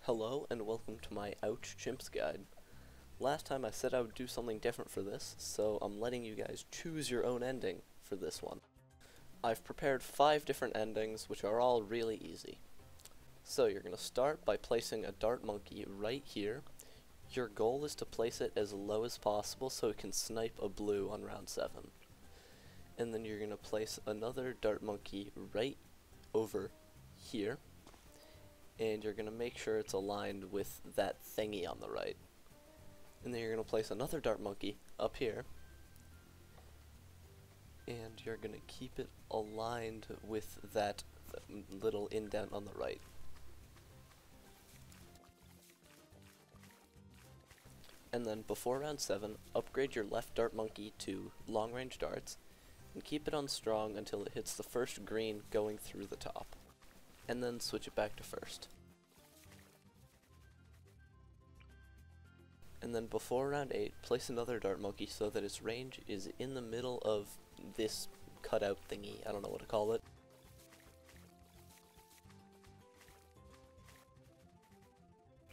Hello and welcome to my Ouch Chimps guide. Last time I said I would do something different for this, so I'm letting you guys choose your own ending for this one. I've prepared 5 different endings, which are all really easy. So you're going to start by placing a dart monkey right here. Your goal is to place it as low as possible so it can snipe a blue on round 7. And then you're going to place another dart monkey right over here. And you're going to make sure it's aligned with that thingy on the right. And then you're going to place another dart monkey up here. And you're going to keep it aligned with that little indent on the right. And then before round 7, upgrade your left dart monkey to long range darts, and keep it on strong until it hits the first green going through the top. And then switch it back to first. And then before round 8, place another dart monkey so that its range is in the middle of this cutout thingy, I don't know what to call it.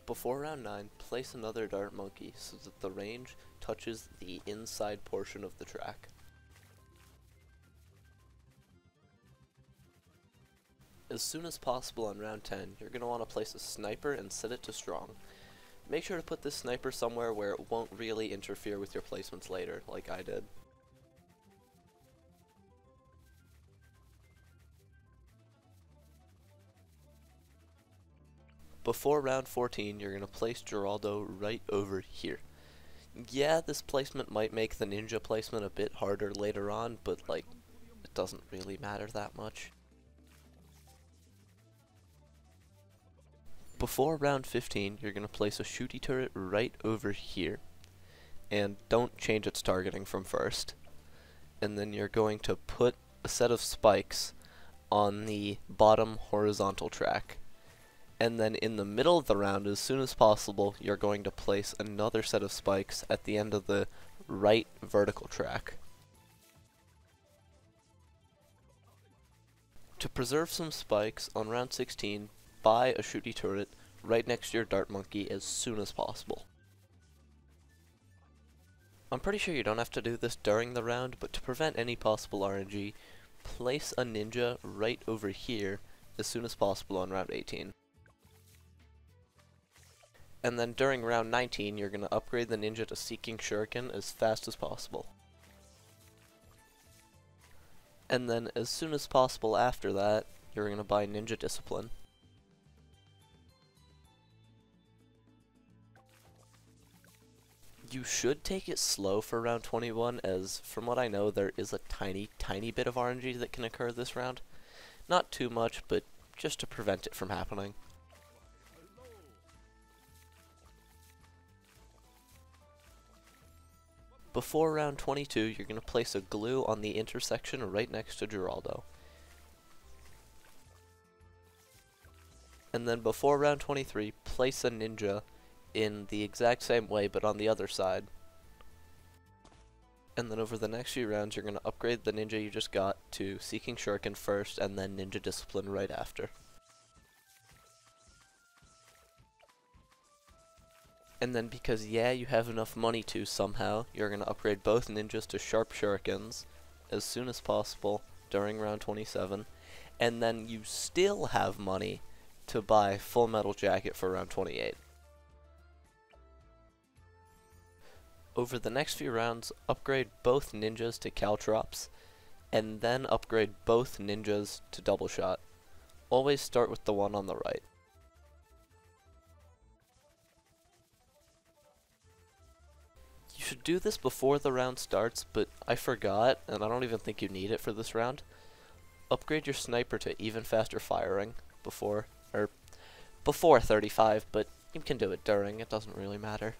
Before round 9, place another dart monkey so that the range touches the inside portion of the track. As soon as possible on round 10, you're going to want to place a sniper and set it to strong. Make sure to put this sniper somewhere where it won't really interfere with your placements later, like I did. Before round 14, you're going to place Geraldo right over here. Yeah, this placement might make the ninja placement a bit harder later on, but like, it doesn't really matter that much. Before round 15, you're going to place a shooty turret right over here, and don't change its targeting from first. And then you're going to put a set of spikes on the bottom horizontal track. And then in the middle of the round, as soon as possible, you're going to place another set of spikes at the end of the right vertical track. To preserve some spikes, on round 16, buy a shooty turret right next to your dart monkey as soon as possible. I'm pretty sure you don't have to do this during the round, but to prevent any possible RNG, place a ninja right over here as soon as possible on round 18. And then during round 19, you're going to upgrade the ninja to Seeking Shuriken as fast as possible. And then as soon as possible after that, you're going to buy Ninja Discipline. You should take it slow for round 21, as from what I know there is a tiny bit of RNG that can occur this round. Not too much, but just to prevent it from happening. Before round 22, you're going to place a glue on the intersection right next to Geraldo. And then before round 23, place a ninja in the exact same way but on the other side. And then over the next few rounds, you're going to upgrade the ninja you just got to Seeking Shuriken first and then Ninja Discipline right after. And then because yeah, you have enough money to somehow, you're going to upgrade both ninjas to Sharp Shurikens as soon as possible during round 27. And then you still have money to buy Full Metal Jacket for round 28. Over the next few rounds, upgrade both ninjas to Caltrops, and then upgrade both ninjas to Double Shot. Always start with the one on the right. You should do this before the round starts, but I forgot, and I don't even think you need it for this round. Upgrade your sniper to even faster firing before 35, but you can do it during, it doesn't really matter.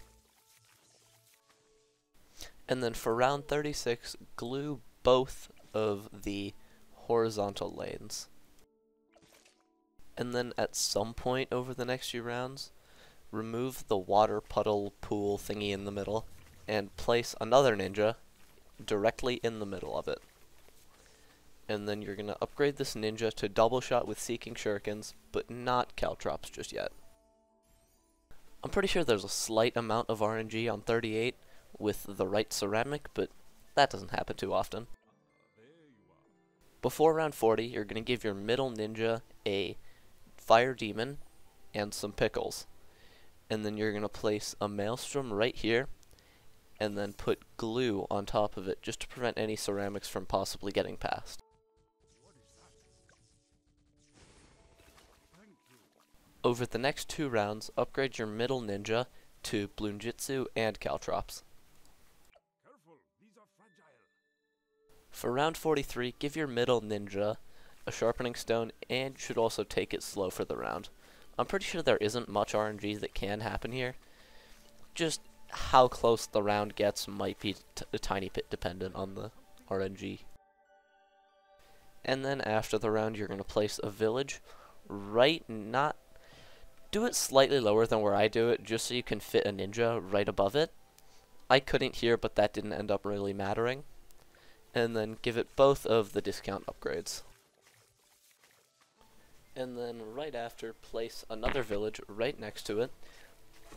And then for round 36, glue both of the horizontal lanes. And then at some point over the next few rounds, remove the water puddle pool thingy in the middle and place another ninja directly in the middle of it. And then you're going to upgrade this ninja to Double Shot with Seeking Shurikens, but not Caltrops just yet. I'm pretty sure there's a slight amount of RNG on 38 with the right ceramic, but that doesn't happen too often. Before round 40, you're going to give your middle ninja a fire demon and some pickles. And then you're going to place a maelstrom right here, and then put glue on top of it just to prevent any ceramics from possibly getting past. Over the next 2 rounds, upgrade your middle ninja to Bloonjitsu and Caltrops. For round 43, give your middle ninja a sharpening stone, and you should also take it slow for the round. I'm pretty sure there isn't much RNG that can happen here. Just how close the round gets might be a tiny bit dependent on the RNG. And then after the round, you're going to place a village do it slightly lower than where I do it, just so you can fit a ninja right above it. I couldn't here, but that didn't end up really mattering. And then give it both of the discount upgrades. And then right after, place another village right next to it,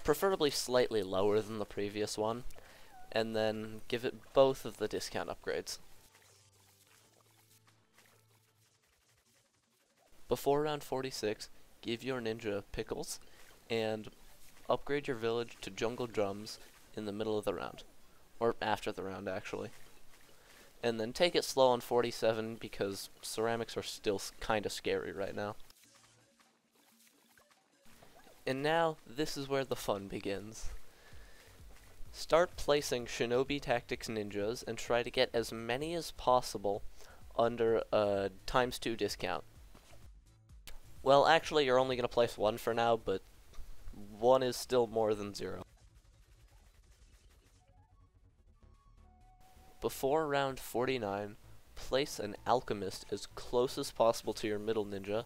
preferably slightly lower than the previous one, and then give it both of the discount upgrades. Before round 46, give your ninja pickles, and upgrade your village to jungle drums in the middle of the round. Or after the round, actually. And then take it slow on 47, because ceramics are still kinda scary right now. And now, this is where the fun begins. Start placing Shinobi Tactics ninjas and try to get as many as possible under a ×2 discount. Well, actually, you're only going to place 1 for now, but 1 is still more than 0. Before round 49, place an Alchemist as close as possible to your middle ninja,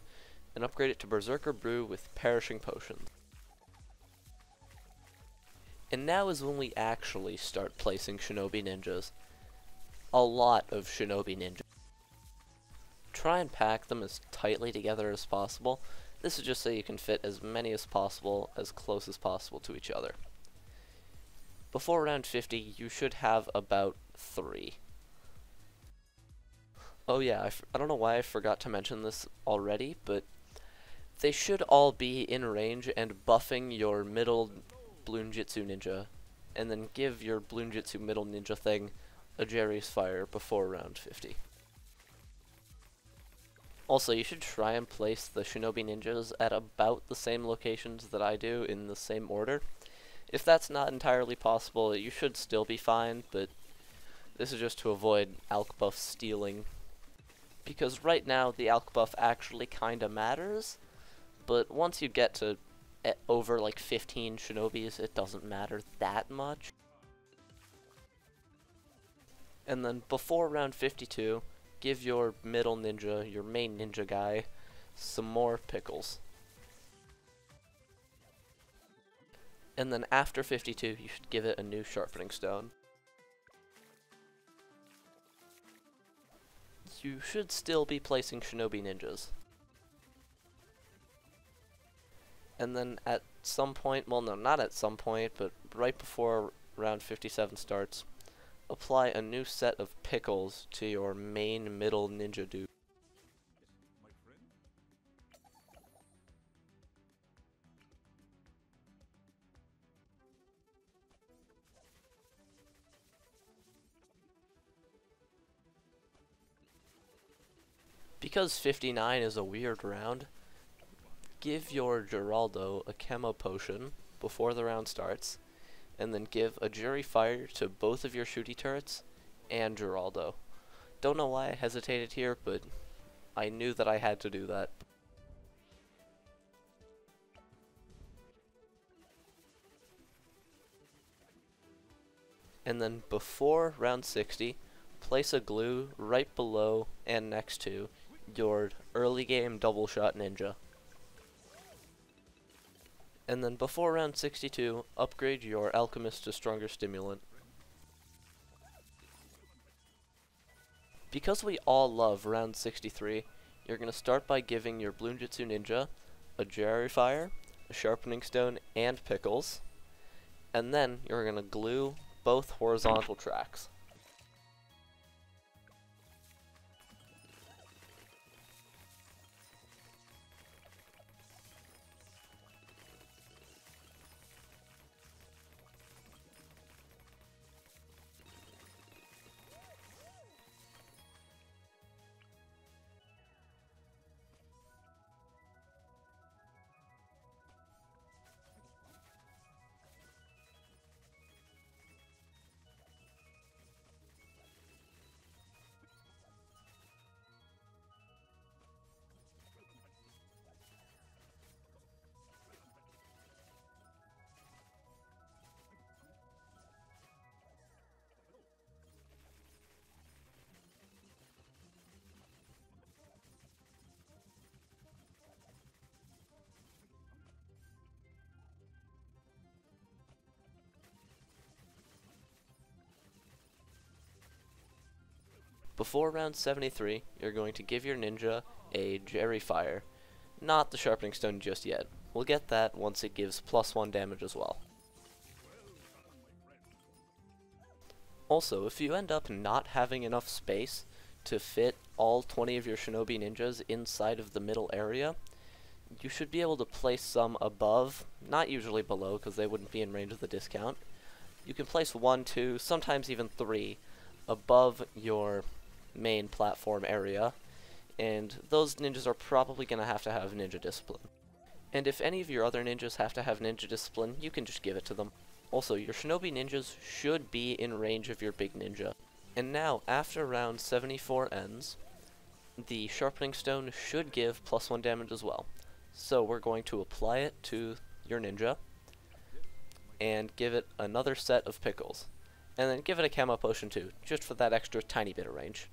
and upgrade it to Berserker Brew with Perishing Potions. And now is when we actually start placing Shinobi ninjas. A lot of Shinobi ninjas. Try and pack them as tightly together as possible. This is just so you can fit as many as possible, as close as possible to each other. Before round 50, you should have about 3. Oh yeah, I don't know why I forgot to mention this already, but they should all be in range and buffing your middle Bloonjitsu ninja, and then give your Bloonjitsu middle ninja thing a Jerry's Fire before round 50. Also, you should try and place the Shinobi ninjas at about the same locations that I do in the same order. If that's not entirely possible, you should still be fine, but this is just to avoid alch buff stealing. Because right now, the alch buff actually kinda matters, but once you get to over like 15 Shinobis, it doesn't matter that much. And then before round 52, give your middle ninja, your main ninja guy, some more pickles. And then after 52, you should give it a new sharpening stone. You should still be placing Shinobi ninjas. And then at some point, well no, not at some point, but right before round 57 starts, apply a new set of pickles to your main middle ninja dude. Because 59 is a weird round, give your Geraldo a Chemo Potion before the round starts, and then give a Jerry Fire to both of your shooty turrets and Geraldo. Don't know why I hesitated here, but I knew that I had to do that. And then before round 60, place a glue right below and next to your early game double shot ninja. And then before round 62, upgrade your Alchemist to Stronger Stimulant. Because we all love round 63, you're going to start by giving your Bloonjitsu ninja a Jerry Fire, a sharpening stone and pickles, and then you're going to glue both horizontal tracks. Before round 73, you're going to give your ninja a Jerry Fire. Not the sharpening stone just yet. We'll get that once it gives +1 damage as well. Also, if you end up not having enough space to fit all 20 of your shinobi ninjas inside of the middle area, you should be able to place some above, not usually below because they wouldn't be in range of the discount. You can place 1, 2, sometimes even 3 above your main platform area, and those ninjas are probably going to have ninja discipline. And if any of your other ninjas have to have ninja discipline, you can just give it to them. Also, your shinobi ninjas should be in range of your big ninja. And now, after round 74 ends, the sharpening stone should give +1 damage as well. So we're going to apply it to your ninja, and give it another set of pickles. And then give it a camo potion too, just for that extra tiny bit of range.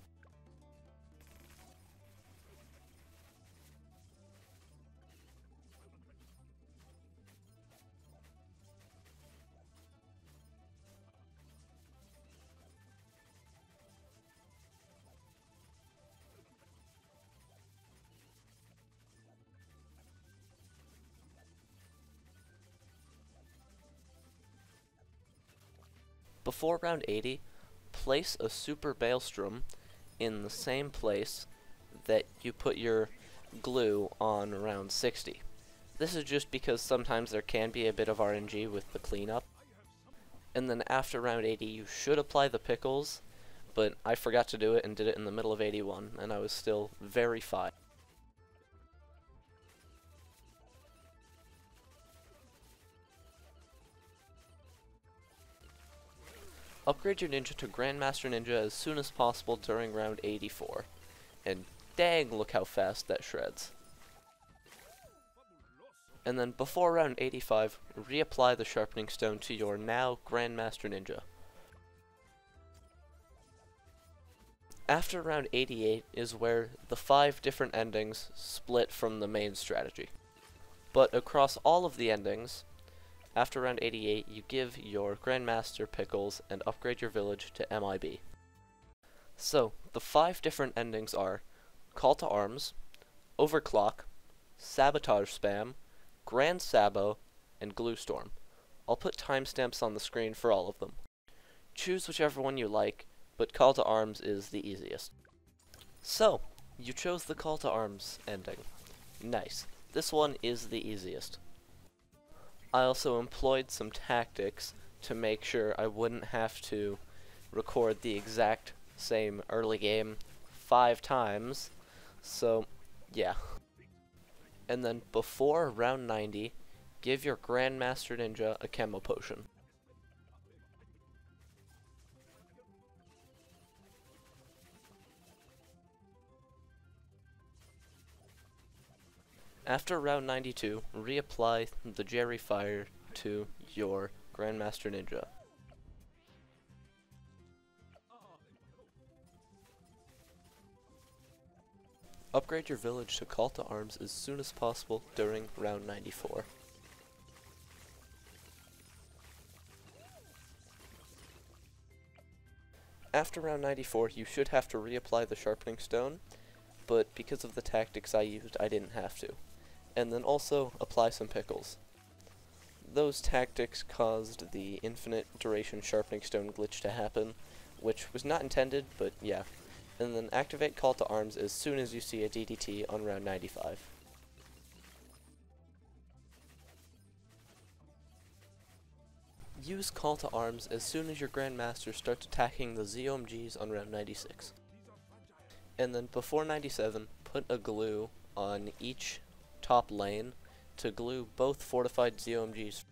Before round 80, place a super Baelstrom in the same place that you put your glue on round 60. This is just because sometimes there can be a bit of RNG with the cleanup. And then after round 80, you should apply the pickles, but I forgot to do it and did it in the middle of 81, and I was still very fine. Upgrade your ninja to Grandmaster Ninja as soon as possible during round 84. And dang, look how fast that shreds. And then before round 85, reapply the sharpening stone to your now Grandmaster Ninja. After round 88 is where the 5 different endings split from the main strategy. But across all of the endings, after round 88, you give your Grandmaster pickles and upgrade your village to MIB. So, the 5 different endings are Call to Arms, Overclock, Sabotage Spam, Grand Sabo, and Glue Storm. I'll put timestamps on the screen for all of them. Choose whichever one you like, but Call to Arms is the easiest. So, you chose the Call to Arms ending. Nice. This one is the easiest. I also employed some tactics to make sure I wouldn't have to record the exact same early game 5 times, so yeah. And then before round 90, give your Grandmaster Ninja a camo potion. After round 92, reapply the Jerry Fire to your Grandmaster Ninja. Upgrade your village to Call to Arms as soon as possible during round 94. After round 94, you should have to reapply the Sharpening Stone, but because of the tactics I used, I didn't have to. And then also apply some pickles. those tactics caused the infinite duration sharpening stone glitch to happen, which was not intended, but yeah. And then activate Call to Arms as soon as you see a DDT on round 95. Use Call to Arms as soon as your Grandmaster starts attacking the ZOMGs on round 96. And then before 97, put a glue on each top lane to glue both fortified ZOMGs.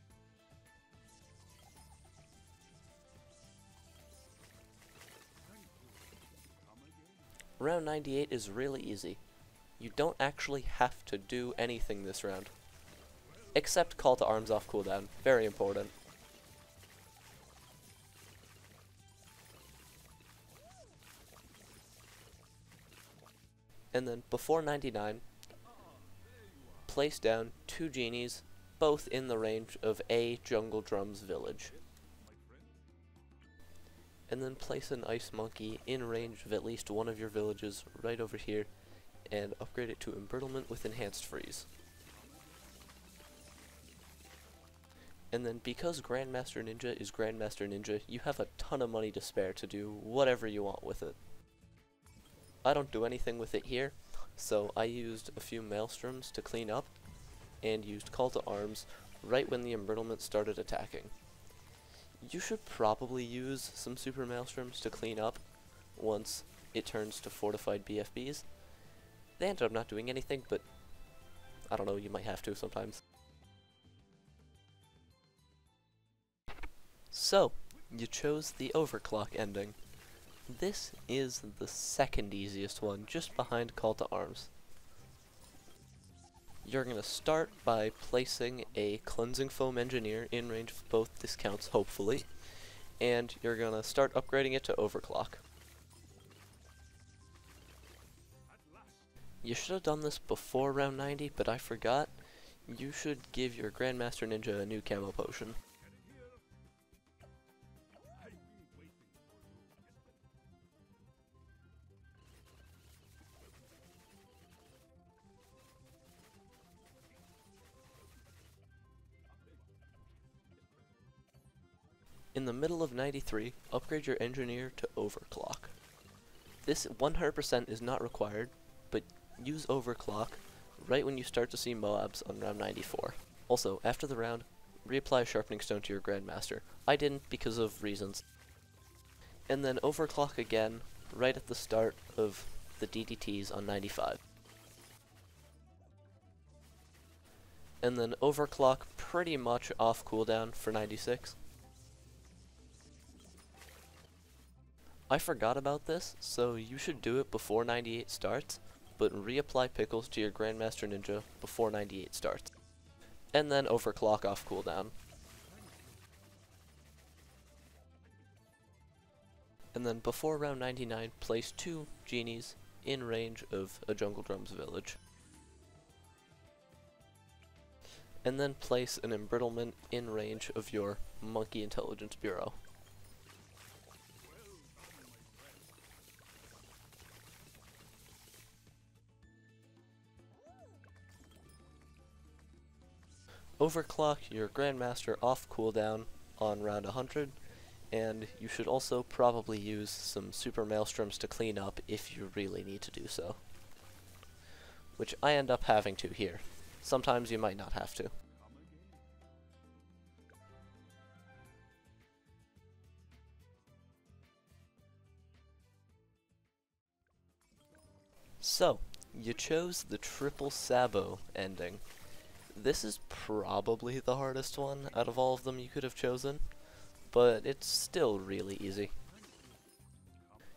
Round 98 is really easy. You don't actually have to do anything this round. Except Call to Arms off cooldown. Very important. And then before 99, place down 2 genies, both in the range of a Jungle Drums village. And then place an Ice Monkey in range of at least one of your villages right over here, and upgrade it to Embrittlement with Enhanced Freeze. And then because Grandmaster Ninja is Grandmaster Ninja, you have a ton of money to spare to do whatever you want with it. I don't do anything with it here, so I used a few Maelstroms to clean up, and used Call to Arms right when the Embrittlement started attacking. You should probably use some Super Maelstroms to clean up once it turns to fortified BFBs. They ended up not doing anything, but I don't know, you might have to sometimes. So, you chose the Overclock ending. This is the second easiest one, just behind Call to Arms. You're going to start by placing a Cleansing Foam Engineer in range of both discounts, hopefully, and you're going to start upgrading it to Overclock. You should have done this before round 90, but I forgot. You should give your Grandmaster Ninja a new camo potion. In the middle of 93, upgrade your Engineer to Overclock. This 100% is not required, but use Overclock right when you start to see Moabs on round 94. Also, after the round, reapply Sharpening Stone to your Grandmaster. I didn't because of reasons. And then Overclock again, right at the start of the DDTs on 95. And then Overclock pretty much off cooldown for 96. I forgot about this, so you should do it before 98 starts, but reapply Pickles to your Grandmaster Ninja before 98 starts. And then Overclock off cooldown. And then before round 99, place 2 genies in range of a Jungle Drums village. And then place an Embrittlement in range of your Monkey Intelligence Bureau. Overclock your Grandmaster off cooldown on round 100, and you should also probably use some Super Maelstroms to clean up if you really need to do so. Which I end up having to here. Sometimes you might not have to. So, you chose the Triple Sabo ending. This is probably the hardest one out of all of them you could have chosen, but it's still really easy.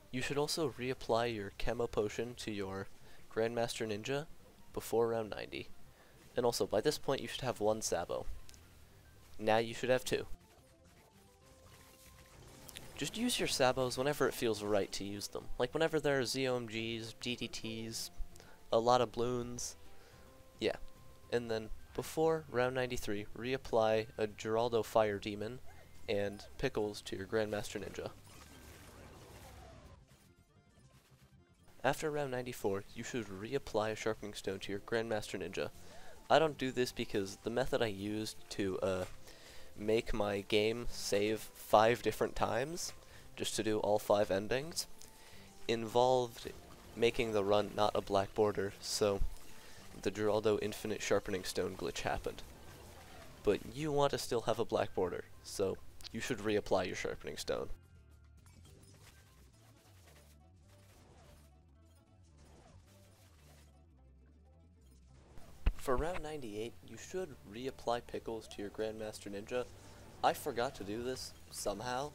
You should also reapply your Camo Potion to your Grandmaster Ninja before round 90. And also, by this point you should have 1 Sabo. Now you should have 2. Just use your Sabos whenever it feels right to use them. Like whenever there are ZOMGs, DDTs, a lot of Bloons. Yeah. And then before round 93, reapply a Geraldo Fire Demon and Pickles to your Grandmaster Ninja. After round 94, you should reapply a Sharpening Stone to your Grandmaster Ninja. I don't do this because the method I used to make my game save 5 different times, just to do all 5 endings, involved making the run not a black border, so the Geraldo Infinite Sharpening Stone glitch happened. But you want to still have a black border, so you should reapply your Sharpening Stone. For round 98, you should reapply pickles to your Grandmaster Ninja. I forgot to do this, somehow,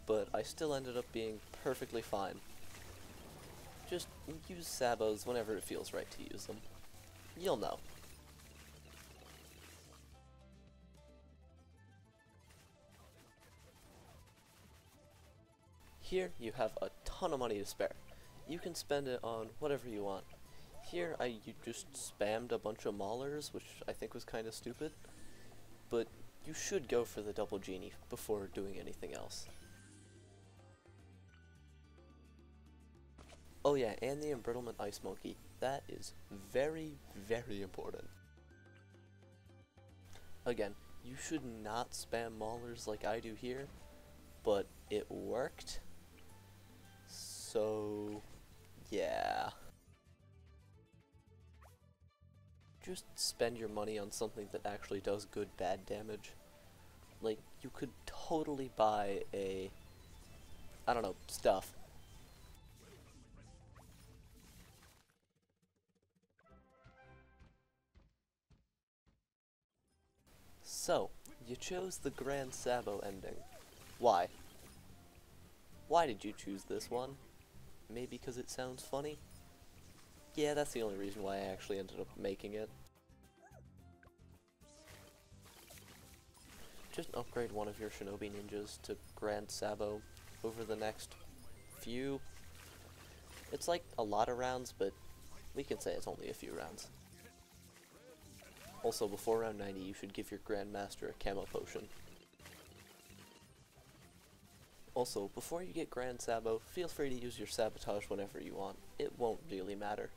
but I still ended up being perfectly fine. Just use sabos whenever it feels right to use them. You'll know. Here, you have a ton of money to spare. You can spend it on whatever you want. Here, you just spammed a bunch of maulers, which I think was kind of stupid, but you should go for the double genie before doing anything else. Oh yeah, and the embrittlement ice monkey. That is very, very important. Again, you should not spam maulers like I do here, but it worked. So, yeah. Just spend your money on something that actually does good bad damage. Like, you could totally buy a, I don't know, stuff. So, you chose the Grand Sabo ending. Why? Why did you choose this one? Maybe because it sounds funny? Yeah, that's the only reason why I actually ended up making it. Just upgrade one of your Shinobi ninjas to Grand Sabo over the next few. It's like a lot of rounds, but we can say it's only a few rounds. Also, before round 90, you should give your Grandmaster a camo potion. Also, before you get Grand Sabo, feel free to use your Sabotage whenever you want. It won't really matter.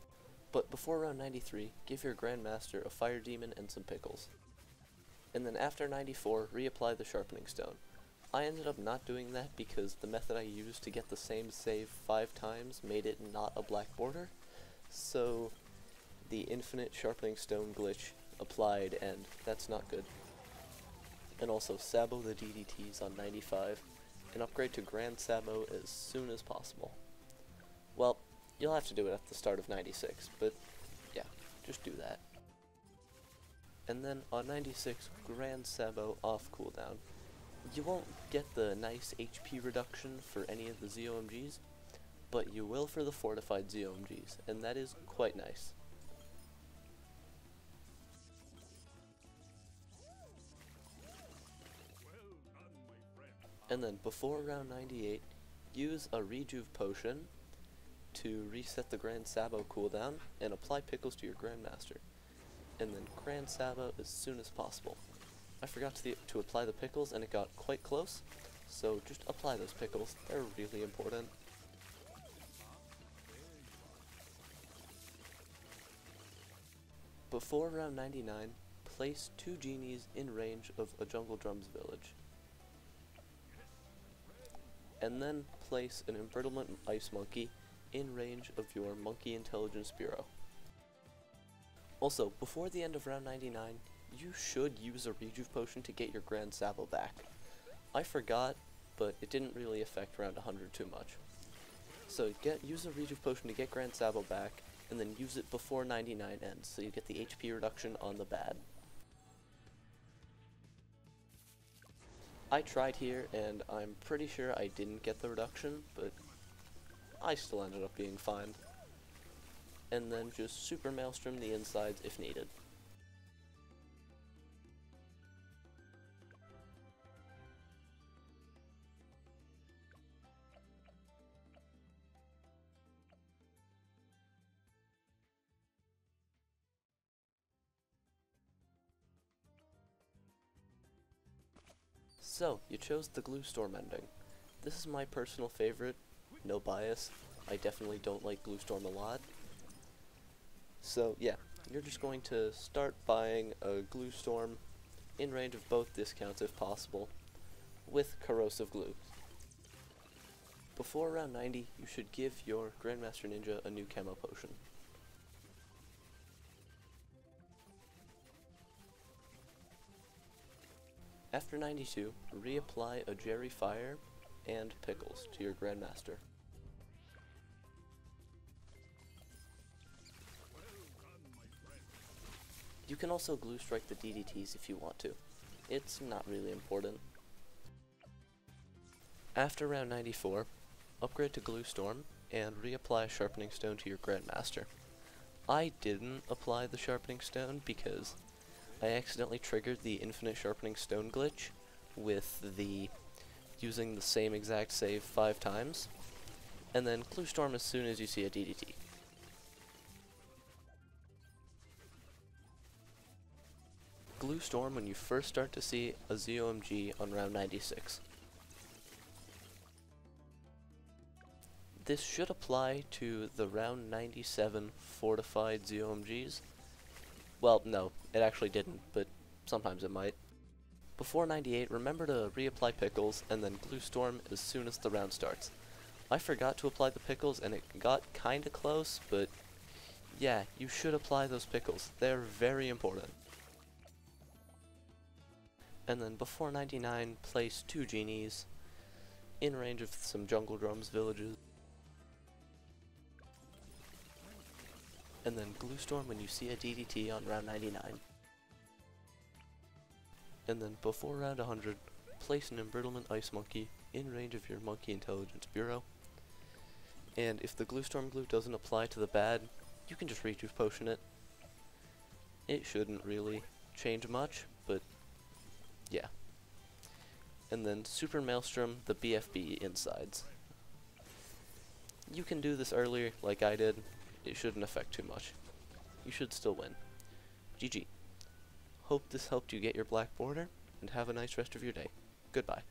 But before round 93, give your Grandmaster a Fire Demon and some pickles. And then after 94, reapply the Sharpening Stone. I ended up not doing that because the method I used to get the same save 5 times made it not a black border, so the Infinite Sharpening Stone glitch applied, and that's not good. And also, Sabo the DDTs on 95, and upgrade to Grand Sabo as soon as possible. Well, you'll have to do it at the start of 96, but yeah, just do that. And then on 96, Grand Sabo off cooldown. You won't get the nice HP reduction for any of the ZOMGs, but you will for the fortified ZOMGs, and that is quite nice. And then before round 98, use a Rejuve potion to reset the Grand Sabo cooldown and apply pickles to your Grandmaster. And then Grand Sabo as soon as possible. I forgot to apply the pickles and it got quite close, so just apply those pickles, they're really important. Before round 99, place 2 genies in range of a Jungle Drums village. And then place an Embrittlement Ice Monkey in range of your Monkey Intelligence Bureau. Also, before the end of round 99, you should use a Rejuve potion to get your Grand Sabo back. I forgot, but it didn't really affect round 100 too much. So use a Rejuve potion to get Grand Sabo back, and then use it before 99 ends, so you get the HP reduction on the bad. I tried here, and I'm pretty sure I didn't get the reduction, but I still ended up being fine. And then just Super Maelstrom the insides if needed. So, you chose the Glue Storm ending. This is my personal favorite, no bias. I definitely don't like Glue Storm a lot. So yeah, you're just going to start buying a Glue Storm in range of both discounts if possible, with corrosive glue. Before round 90, you should give your Grandmaster Ninja a new camo potion. After 92, reapply a Jerry Fire and Pickles to your Grandmaster. You can also glue strike the DDTs if you want to. It's not really important. After round 94, upgrade to Glue Storm and reapply Sharpening Stone to your Grandmaster. I didn't apply the Sharpening Stone because I accidentally triggered the Infinite Sharpening Stone glitch with the using the same exact save 5 times, and then Glue Storm as soon as you see a DDT. Glue Storm when you first start to see a ZOMG on round 96. This should apply to the round 97 fortified ZOMGs. Well, no, it actually didn't, but sometimes it might. Before 98, remember to reapply Pickles and then Glue Storm as soon as the round starts. I forgot to apply the Pickles and it got kinda close, but yeah, you should apply those Pickles. They're very important. And then before 99, place 2 Genies in range of some Jungle Drums villages. And then Glue Storm when you see a DDT on round 99. And then before round 100, place an Embrittlement Ice Monkey in range of your Monkey Intelligence Bureau. And if the Glue Storm glue doesn't apply to the bad, you can just rejuice potion it. It shouldn't really change much, but yeah. And then Super Maelstrom the BFB insides. You can do this earlier like I did. It shouldn't affect too much. You should still win. GG. Hope this helped you get your black border, and have a nice rest of your day. Goodbye.